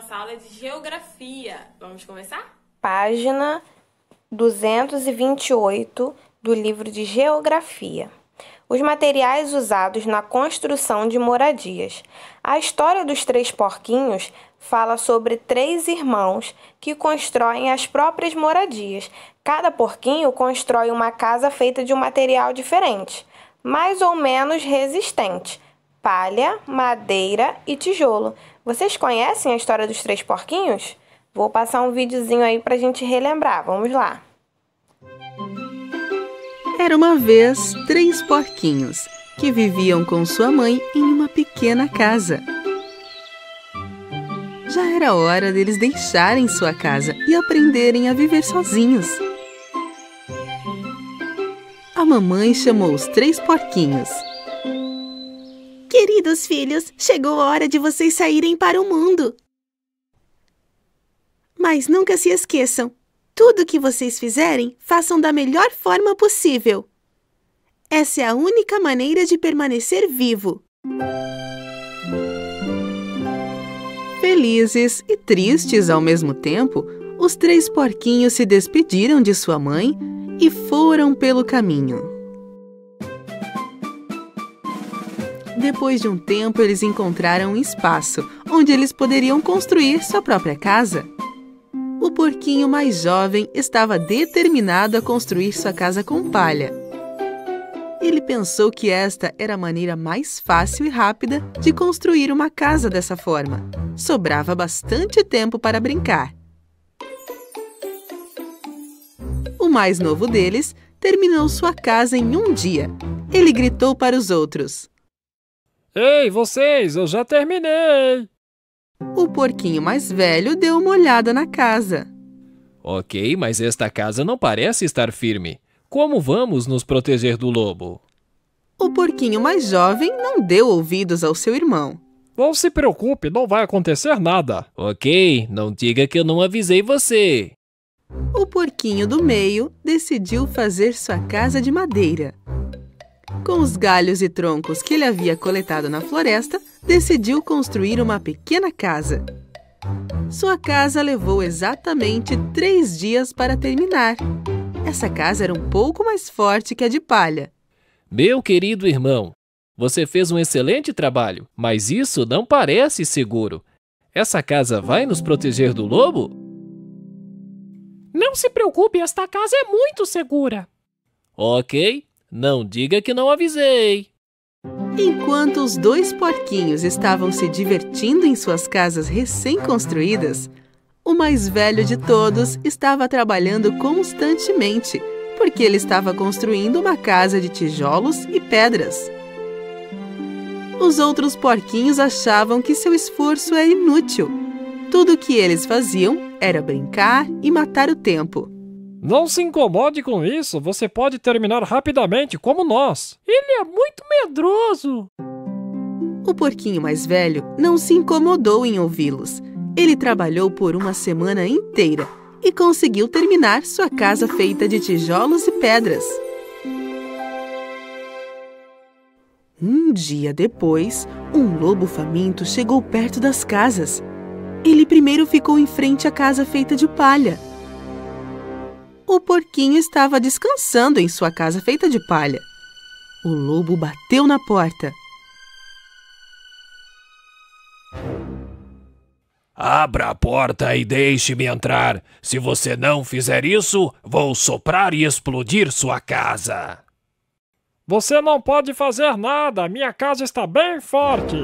nossa aula de geografia. Vamos começar? Página 228 do livro de Geografia. Os materiais usados na construção de moradias. A história dos três porquinhos fala sobre três irmãos que constroem as próprias moradias. Cada porquinho constrói uma casa feita de um material diferente, mais ou menos resistente: palha, madeira e tijolo. Vocês conhecem a história dos três porquinhos? Vou passar um videozinho aí pra gente relembrar. Vamos lá. Era uma vez três porquinhos que viviam com sua mãe em uma pequena casa. Já era hora deles deixarem sua casa e aprenderem a viver sozinhos. A mamãe chamou os três porquinhos. Queridos filhos, chegou a hora de vocês saírem para o mundo. Mas nunca se esqueçam, tudo que vocês fizerem, façam da melhor forma possível. Essa é a única maneira de permanecer vivo. Felizes e tristes ao mesmo tempo, os três porquinhos se despediram de sua mãe e foram pelo caminho. Depois de um tempo, eles encontraram um espaço onde eles poderiam construir sua própria casa. O porquinho mais jovem estava determinado a construir sua casa com palha. Ele pensou que esta era a maneira mais fácil e rápida de construir uma casa dessa forma. Sobrava bastante tempo para brincar. O mais novo deles terminou sua casa em um dia. Ele gritou para os outros: Ei, vocês, eu já terminei! O porquinho mais velho deu uma olhada na casa. Ok, mas esta casa não parece estar firme. Como vamos nos proteger do lobo? O porquinho mais jovem não deu ouvidos ao seu irmão. Não se preocupe, não vai acontecer nada. Ok, não diga que eu não avisei você. O porquinho do meio decidiu fazer sua casa de madeira. Com os galhos e troncos que ele havia coletado na floresta, decidiu construir uma pequena casa. Sua casa levou exatamente 3 dias para terminar. Essa casa era um pouco mais forte que a de palha. Meu querido irmão, você fez um excelente trabalho, mas isso não parece seguro. Essa casa vai nos proteger do lobo? Não se preocupe, esta casa é muito segura. Ok, não diga que não avisei. Enquanto os dois porquinhos estavam se divertindo em suas casas recém-construídas, o mais velho de todos estava trabalhando constantemente, porque ele estava construindo uma casa de tijolos e pedras. Os outros porquinhos achavam que seu esforço era inútil. Tudo o que eles faziam era brincar e matar o tempo. Não se incomode com isso, você pode terminar rapidamente como nós. Ele é muito medroso. O porquinho mais velho não se incomodou em ouvi-los. Ele trabalhou por uma semana inteira e conseguiu terminar sua casa feita de tijolos e pedras. Um dia depois, um lobo faminto chegou perto das casas. Ele primeiro ficou em frente à casa feita de palha. O porquinho estava descansando em sua casa feita de palha. O lobo bateu na porta. Abra a porta e deixe-me entrar. Se você não fizer isso, vou soprar e explodir sua casa. Você não pode fazer nada, minha casa está bem forte.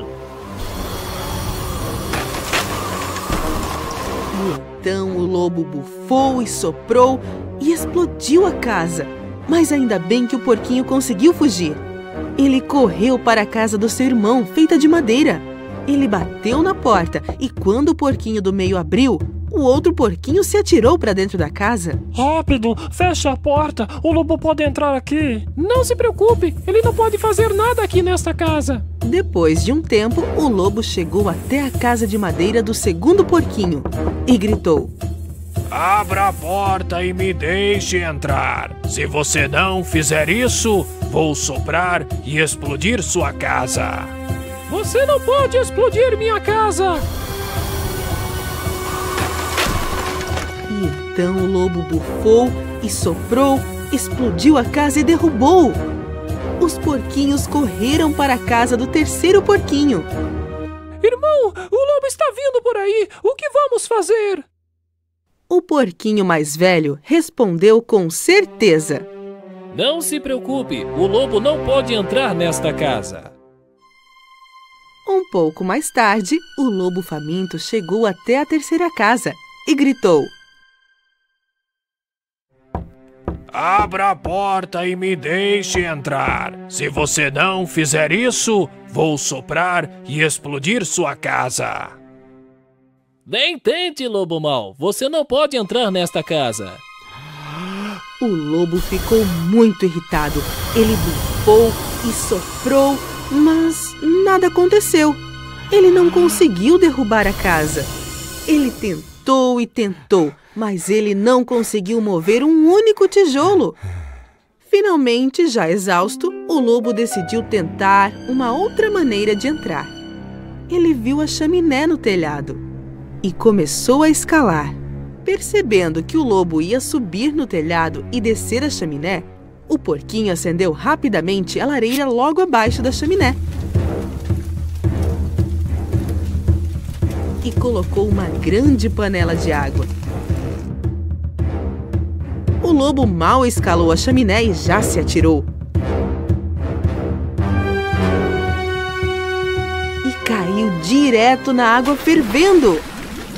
Então o lobo bufou e soprou e explodiu a casa. Mas ainda bem que o porquinho conseguiu fugir. Ele correu para a casa do seu irmão, feita de madeira. Ele bateu na porta e quando o porquinho do meio abriu, o outro porquinho se atirou para dentro da casa. Rápido, fecha a porta, o lobo pode entrar aqui. Não se preocupe, ele não pode fazer nada aqui nesta casa. Depois de um tempo, o lobo chegou até a casa de madeira do segundo porquinho e gritou: Abra a porta e me deixe entrar. Se você não fizer isso, vou soprar e explodir sua casa. Você não pode explodir minha casa! Então o lobo bufou e soprou, explodiu a casa e derrubou. Os porquinhos correram para a casa do terceiro porquinho. Irmão, o lobo está vindo por aí. O que vamos fazer? O porquinho mais velho respondeu com certeza. Não se preocupe, o lobo não pode entrar nesta casa. Um pouco mais tarde, o lobo faminto chegou até a terceira casa e gritou: Abra a porta e me deixe entrar. Se você não fizer isso, vou soprar e explodir sua casa. Nem tente, lobo mau. Você não pode entrar nesta casa. O lobo ficou muito irritado. Ele bufou e soprou, mas nada aconteceu. Ele não conseguiu derrubar a casa. Ele tentou e tentou, mas ele não conseguiu mover um único tijolo. Finalmente, já exausto, o lobo decidiu tentar uma outra maneira de entrar. Ele viu a chaminé no telhado e começou a escalar. Percebendo que o lobo ia subir no telhado e descer a chaminé, o porquinho acendeu rapidamente a lareira logo abaixo da chaminé e colocou uma grande panela de água. O lobo mal escalou a chaminé e já se atirou. E caiu direto na água fervendo.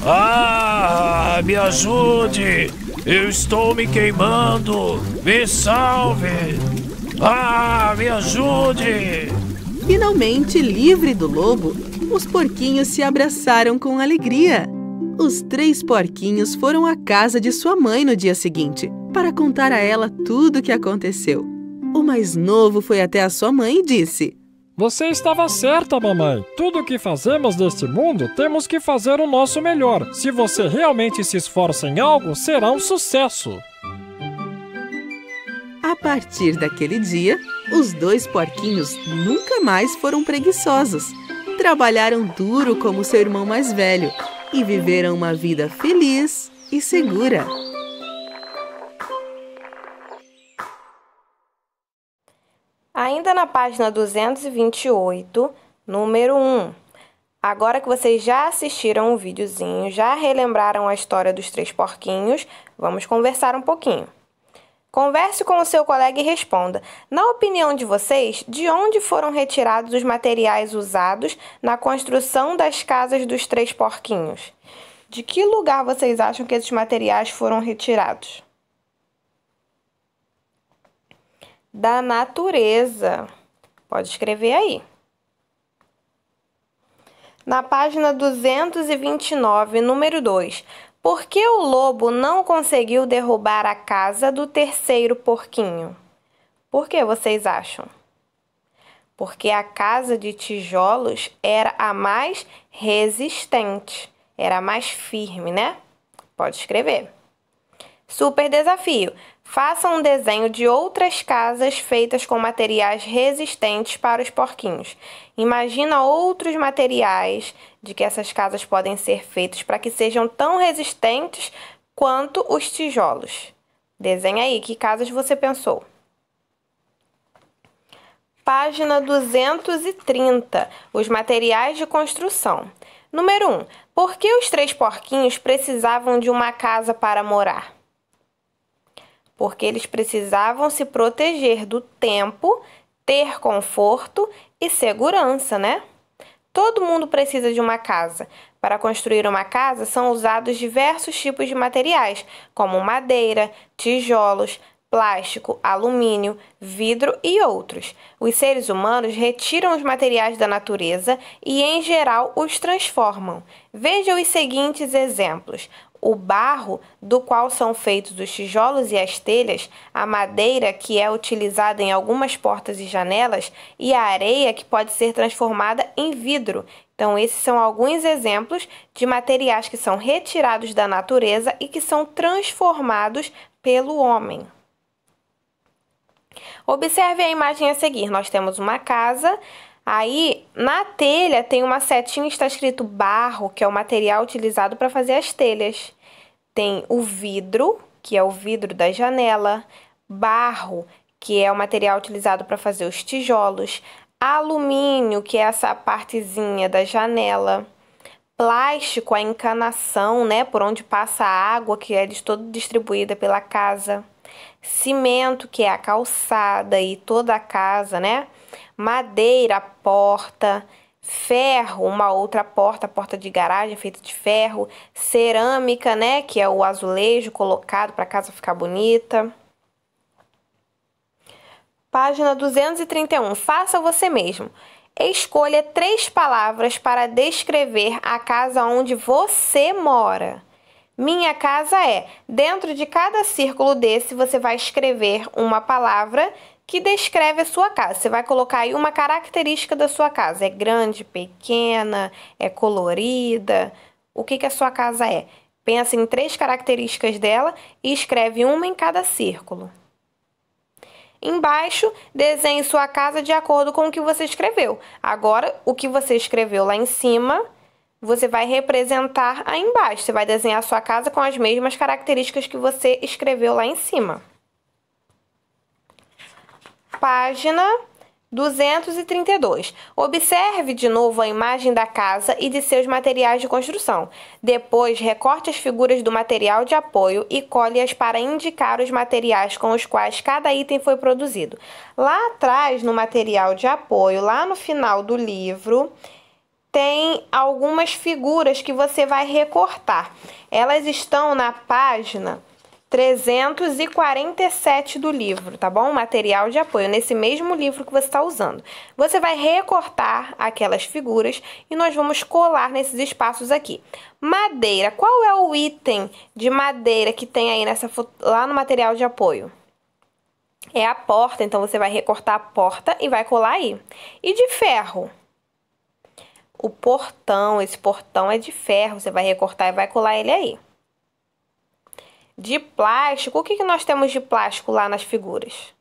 Ah, me ajude! Eu estou me queimando! Me salve! Ah, me ajude! Finalmente livre do lobo, os porquinhos se abraçaram com alegria. Os 3 porquinhos foram à casa de sua mãe no dia seguinte para contar a ela tudo o que aconteceu. O mais novo foi até a sua mãe e disse: Você estava certa, mamãe. Tudo o que fazemos neste mundo, temos que fazer o nosso melhor. Se você realmente se esforça em algo, será um sucesso. A partir daquele dia, os 2 porquinhos nunca mais foram preguiçosos. Trabalharam duro como seu irmão mais velho e viveram uma vida feliz e segura. Ainda na página 228, número 1. Agora que vocês já assistiram o videozinho, já relembraram a história dos 3 porquinhos, vamos conversar um pouquinho. Converse com o seu colega e responda: na opinião de vocês, de onde foram retirados os materiais usados na construção das casas dos 3 porquinhos? De que lugar vocês acham que esses materiais foram retirados? Da natureza. Pode escrever aí. Na página 229, número 2. Por que o lobo não conseguiu derrubar a casa do terceiro porquinho? Por que vocês acham? Porque a casa de tijolos era a mais resistente, era a mais firme, né? Pode escrever. Super desafio. Faça um desenho de outras casas feitas com materiais resistentes para os porquinhos. Imagina outros materiais de que essas casas podem ser feitas para que sejam tão resistentes quanto os tijolos. Desenha aí, que casas você pensou? Página 230, os materiais de construção. Número 1. Por que os 3 porquinhos precisavam de uma casa para morar? Porque eles precisavam se proteger do tempo, ter conforto e segurança, né? Todo mundo precisa de uma casa. Para construir uma casa, são usados diversos tipos de materiais, como madeira, tijolos, plástico, alumínio, vidro e outros. Os seres humanos retiram os materiais da natureza e, em geral, os transformam. Veja os seguintes exemplos: o barro, do qual são feitos os tijolos e as telhas, a madeira, que é utilizada em algumas portas e janelas, e a areia, que pode ser transformada em vidro. Então, esses são alguns exemplos de materiais que são retirados da natureza e que são transformados pelo homem. Observe a imagem a seguir. Nós temos uma casa. Aí, na telha, tem uma setinha, está escrito barro, que é o material utilizado para fazer as telhas. tem o vidro, que é o vidro da janela, barro, que é o material utilizado para fazer os tijolos, alumínio, que é essa partezinha da janela, plástico, a encanação, né, por onde passa a água, que é toda distribuída pela casa, cimento, que é a calçada e toda a casa, né, madeira, a porta, ferro, uma outra porta, a porta de garagem feita de ferro, cerâmica, né, que é o azulejo colocado para a casa ficar bonita. Página 231. Faça você mesmo. Escolha 3 palavras para descrever a casa onde você mora. Minha casa é. Dentro de cada círculo desse, você vai escrever uma palavra que descreve a sua casa. Você vai colocar aí uma característica da sua casa. É grande, pequena, é colorida. O que a sua casa é? Pensa em 3 características dela e escreve uma em cada círculo. Embaixo, desenhe sua casa de acordo com o que você escreveu. Agora, o que você escreveu lá em cima, você vai representar aí embaixo. Você vai desenhar a sua casa com as mesmas características que você escreveu lá em cima. Página 232. Observe de novo a imagem da casa e de seus materiais de construção. Depois, recorte as figuras do material de apoio e colhe-as para indicar os materiais com os quais cada item foi produzido. Lá atrás, no material de apoio, lá no final do livro, tem algumas figuras que você vai recortar. Elas estão na página 347 do livro, tá bom? Material de apoio, nesse mesmo livro que você está usando. Você vai recortar aquelas figuras e nós vamos colar nesses espaços aqui. Madeira, qual é o item de madeira que tem aí lá no material de apoio? É a porta, então você vai recortar a porta e vai colar aí. E de ferro? O portão, esse portão é de ferro, você vai recortar e vai colar ele aí. De plástico, o que nós temos de plástico lá nas figuras?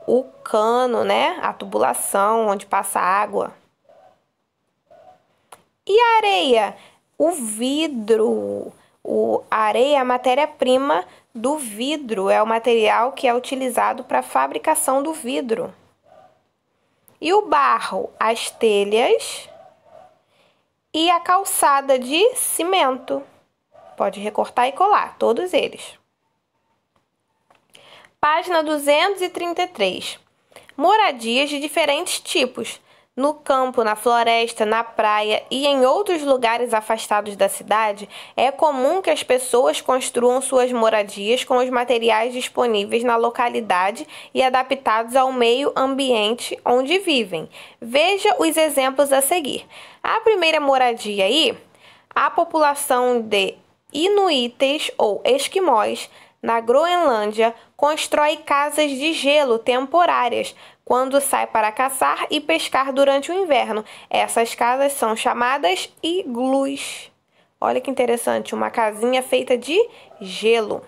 O cano, né? A tubulação onde passa água. E a areia? O vidro. A areia é a matéria-prima do vidro, é o material que é utilizado para a fabricação do vidro. E o barro? As telhas e a calçada de cimento. Pode recortar e colar, todos eles. Página 233. Moradias de diferentes tipos. No campo, na floresta, na praia e em outros lugares afastados da cidade, é comum que as pessoas construam suas moradias com os materiais disponíveis na localidade e adaptados ao meio ambiente onde vivem. Veja os exemplos a seguir. A primeira moradia aí, a população de inuites ou esquimós, na Groenlândia, constrói casas de gelo temporárias quando sai para caçar e pescar durante o inverno. Essas casas são chamadas iglus. Olha que interessante, uma casinha feita de gelo.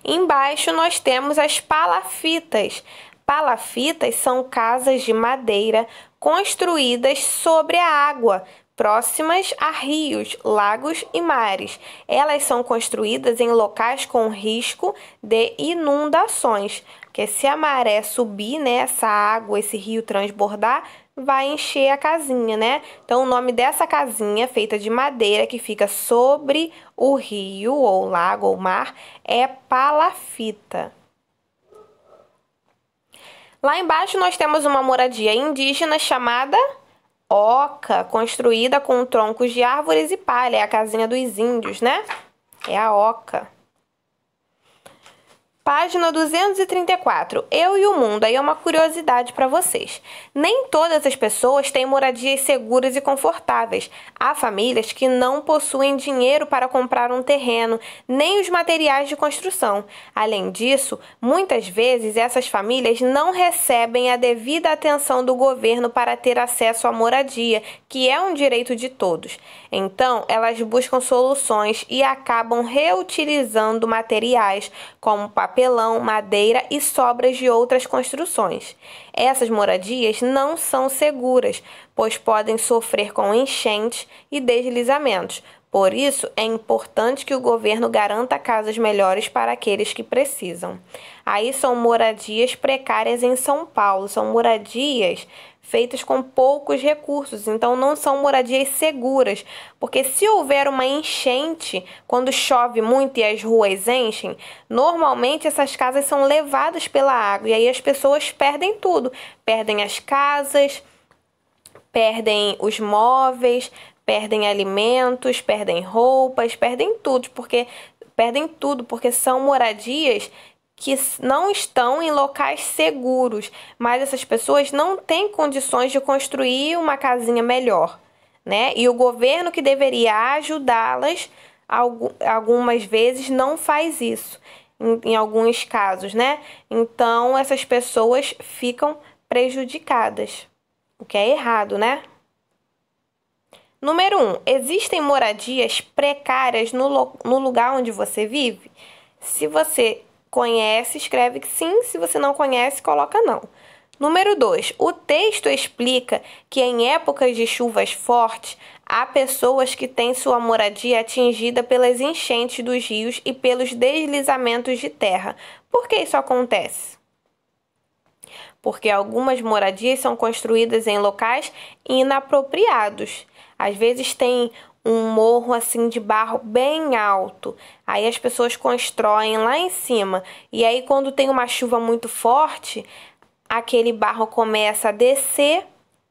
Embaixo nós temos as palafitas. Palafitas são casas de madeira construídas sobre a água, próximas a rios, lagos e mares. Elas são construídas em locais com risco de inundações, porque se a maré subir, né, essa água, esse rio transbordar, vai encher a casinha, né? Então, o nome dessa casinha, feita de madeira, que fica sobre o rio, ou lago, ou mar, é palafita. Lá embaixo nós temos uma moradia indígena chamada oca, construída com troncos de árvores e palha. É a casinha dos índios, né? É a oca. Página 234. Eu e o mundo. Aí é uma curiosidade para vocês. Nem todas as pessoas têm moradias seguras e confortáveis. Há famílias que não possuem dinheiro para comprar um terreno, nem os materiais de construção. Além disso, muitas vezes essas famílias não recebem a devida atenção do governo para ter acesso à moradia, que é um direito de todos. Então, elas buscam soluções e acabam reutilizando materiais como papelão, madeira e sobras de outras construções. Essas moradias não são seguras, pois podem sofrer com enchentes e deslizamentos. Por isso, é importante que o governo garanta casas melhores para aqueles que precisam. Aí são moradias precárias em São Paulo, são moradias feitas com poucos recursos, então não são moradias seguras, porque se houver uma enchente, quando chove muito e as ruas enchem, normalmente essas casas são levadas pela água e aí as pessoas perdem tudo, perdem as casas, perdem os móveis, perdem alimentos, perdem roupas, perdem tudo, porque são moradias que não estão em locais seguros, mas essas pessoas não têm condições de construir uma casinha melhor, né? E o governo que deveria ajudá-las, algumas vezes não faz isso, em alguns casos, né? Então, essas pessoas ficam prejudicadas, o que é errado, né? Número 1. Existem moradias precárias no lugar onde você vive? Se você conhece, escreve que sim. Se você não conhece, coloca não. Número 2. O texto explica que em épocas de chuvas fortes, há pessoas que têm sua moradia atingida pelas enchentes dos rios e pelos deslizamentos de terra. Por que isso acontece? Porque algumas moradias são construídas em locais inapropriados. Às vezes tem um morro assim de barro bem alto, aí as pessoas constroem lá em cima, e aí quando tem uma chuva muito forte, aquele barro começa a descer,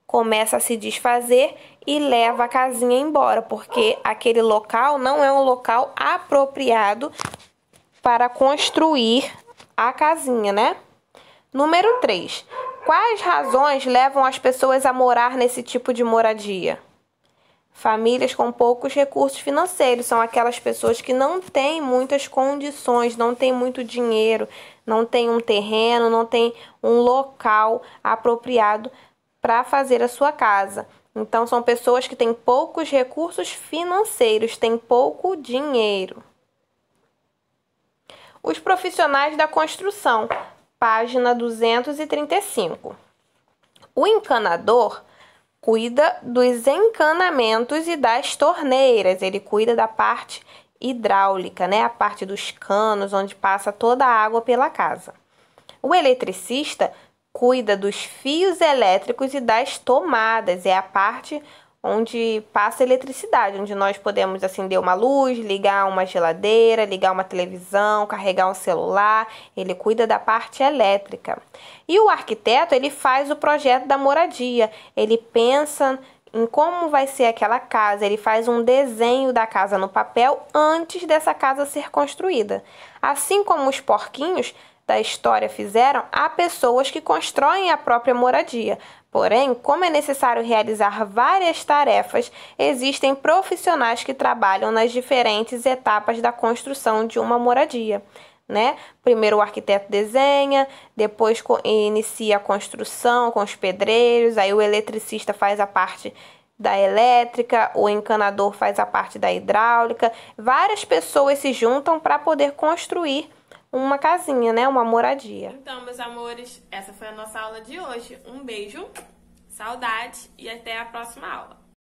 começa a se desfazer e leva a casinha embora, porque aquele local não é um local apropriado para construir a casinha, né? Número 3. Quais razões levam as pessoas a morar nesse tipo de moradia? Famílias com poucos recursos financeiros são aquelas pessoas que não têm muitas condições, não têm muito dinheiro, não têm um terreno, não têm um local apropriado para fazer a sua casa. Então, são pessoas que têm poucos recursos financeiros, têm pouco dinheiro. Os profissionais da construção, página 235. O encanador cuida dos encanamentos e das torneiras, ele cuida da parte hidráulica, né? A parte dos canos, onde passa toda a água pela casa. O eletricista cuida dos fios elétricos e das tomadas, é a parte onde passa eletricidade, onde nós podemos acender uma luz, ligar uma geladeira, ligar uma televisão, carregar um celular. Ele cuida da parte elétrica. E o arquiteto, ele faz o projeto da moradia, ele pensa em como vai ser aquela casa, ele faz um desenho da casa no papel antes dessa casa ser construída. Assim como os porquinhos da história fizeram, há pessoas que constroem a própria moradia. Porém, como é necessário realizar várias tarefas, existem profissionais que trabalham nas diferentes etapas da construção de uma moradia, né? Primeiro o arquiteto desenha, depois inicia a construção com os pedreiros, aí o eletricista faz a parte da elétrica, o encanador faz a parte da hidráulica. Várias pessoas se juntam para poder construir uma casinha, né? Uma moradia. Então, meus amores, essa foi a nossa aula de hoje. Um beijo, saudade e até a próxima aula.